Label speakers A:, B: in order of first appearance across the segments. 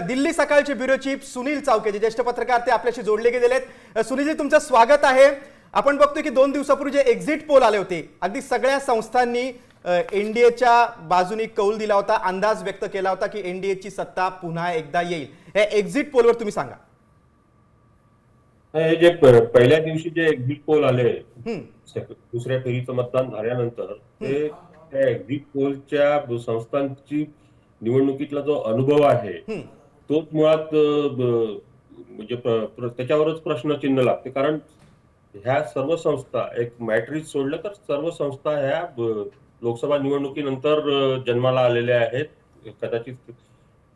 A: दिल्ली सकाळचे bureau chief Sunil Chavke जे ज्येष्ठ पत्रकार ते आपल्याशी जोडले गेलेले आहेत। सुनीलजी तुमचं स्वागत आहे। आपण बघतोय की 2 दिवसापूर्वी जे एक्झिट पोल आले होते अगदी सगळ्या संस्थांनी एनडीएच्या बाजूने कौल दिला होता, अंदाज व्यक्त केला होता की एनडीएची सत्ता पुन्हा एकदा येईल। हे एक्झिट पोलवर तुम्ही सांगा।
B: हे जे पहिल्या दिवशी जे एक्झिट पोल आले दुसऱ्या फेरीचं मतदान झाल्यानंतर ते त्या एक्झिट पोलच्या संस्थांची निवडणुकीतला जो अनुभव आहे तोच मुळात म्हणजे त्याच्यावरच प्रश्नचिन्ह लागते। कारण ह्या सर्व संस्था एक मॅट्रिक्स सोडलं तर सर्व संस्था ह्या लोकसभा निवडणुकीनंतर जन्माला आलेल्या आहेत। कदाचित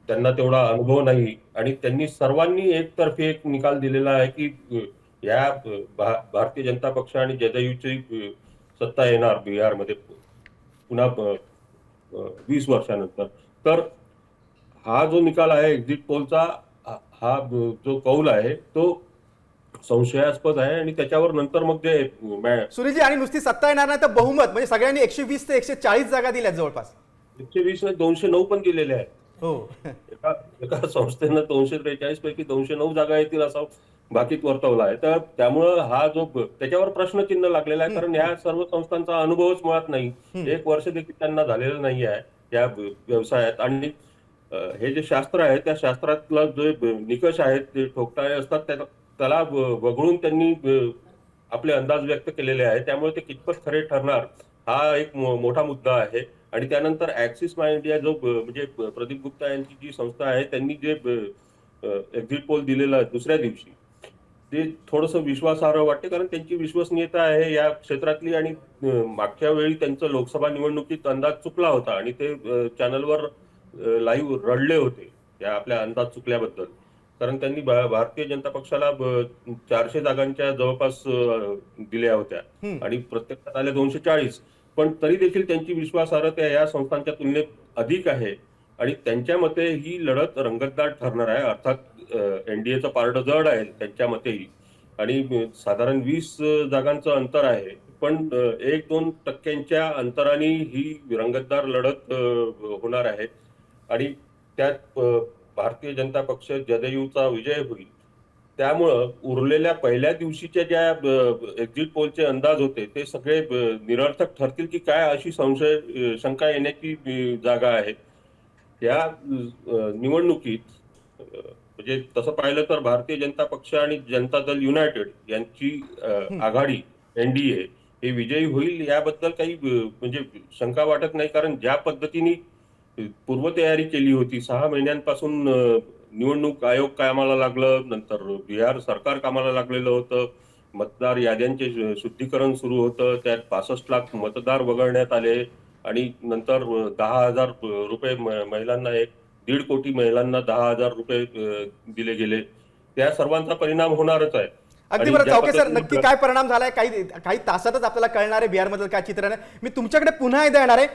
B: त्यांना तेवढा अनुभव नाही आणि त्यांनी सर्वांनी एकतर्फी एक निकाल दिलेला आहे की या भारतीय जनता पक्ष आणि जदयूची सत्ता येणार बिहारमध्ये पुन्हा 20 वर्षानंतर। तर हा जो निकाल आहे एक्झिट पोलचा, हा जो कौल आहे तो संशयास्पद आहे आणि त्याच्यावर नंतर मग जे
A: सुनीलजी आणि नुसती सत्ता येणार नाही तर बहुमत म्हणजे सगळ्यांनी 120 ते 140 जागा दिल्या, जवळपास
B: 120 ने 209 पण दिलेले आहेत।
A: हो,
B: एका संस्थेनं 243 पैकी 209 जागा येतील असा बाकीत वर्तवला आहे। तर त्यामुळं हा जो त्याच्यावर प्रश्नचिन्ह लागलेला आहे, कारण या सर्व संस्थांचा अनुभवच मुळात नाही, 1 वर्ष देखील त्यांना झालेलं नाही आहे या व्यवसायात। आणि हे जे शास्त्र आहे त्या शास्त्रातला जे निकष आहेत ते ठोकताळे असतात, त्याला वगळून त्यांनी आपले अंदाज व्यक्त केलेले आहेत। त्यामुळे ते कितपत खरे ठरणार हा एक मोठा मुद्दा आहे। आणि त्यानंतर ऍक्सिस इंडिया जो म्हणजे प्रदीप गुप्ता यांची जी संस्था आहे त्यांनी जे एक्झिट पोल दिलेला आहे दुसऱ्या दिवशी, ते थोडंसं विश्वासार्ह वाटते, कारण त्यांची विश्वसनीयता आहे या क्षेत्रातली। आणि मागच्या वेळी त्यांचं लोकसभा निवडणुकीत अंदाज चुकला होता आणि ते चॅनलवर लाईव्ह रडले होते या आपल्या अंदाज चुकल्याबद्दल, कारण त्यांनी भारतीय जनता पक्षाला 400 जागांच्या जवळपास दिल्या होत्या आणि प्रत्यक्षात आल्या 240। पण तरी देखील त्यांची विश्वासार्हता या संस्थांच्या तुलनेत अधिक आहे आणि त्यांच्या मते ही लढत रंगतदार ठरणार आहे। अर्थात एनडीएचं पारडं जड आहे त्यांच्या मतेही आणि साधारण 20 जागांचं अंतर आहे, पण 1-2% अंतराने ही रंगतदार लढत होणार आहे आणि त्यात भारतीय जनता पक्ष जदयूचा विजय होईल। त्यामुळं उरलेल्या पहिल्या दिवशीच्या ज्या एक्झिट पोलचे अंदाज होते ते सगळे निरर्थक ठरतील की काय, अशी शंका येण्याची जागा आहे। या निवडणुकीत म्हणजे तसं पाहिलं तर भारतीय जनता पक्ष आणि जनता दल युनायटेड यांची आघाडी एनडीए हे विजयी होईल याबद्दल काही म्हणजे शंका वाटत नाही, कारण ज्या पद्धतीने पूर्वतयारी केली होती, 6 महिन्यांपासून निवडणूक आयोग कामाला लागलं, नंतर बिहार सरकार कामाला लागलेलं होतं, मतदार याद्यांचे शुद्धीकरण सुरू होतं, त्यात 65 लाख मतदार वगळण्यात आले आणि नंतर 10,000 रुपये महिलांना, 1.5 कोटी महिलांना 10,000 रुपये दिले गेले। त्या सर्वांचा परिणाम होणारच आहे।
A: अगदी बरं चावके सर, नक्की काय परिणाम झालाय काही तासातच आपल्याला कळणार आहे बिहारमधलं काय चित्र आहे। मी तुमच्याकडे पुन्हा एकदा येणार आहे।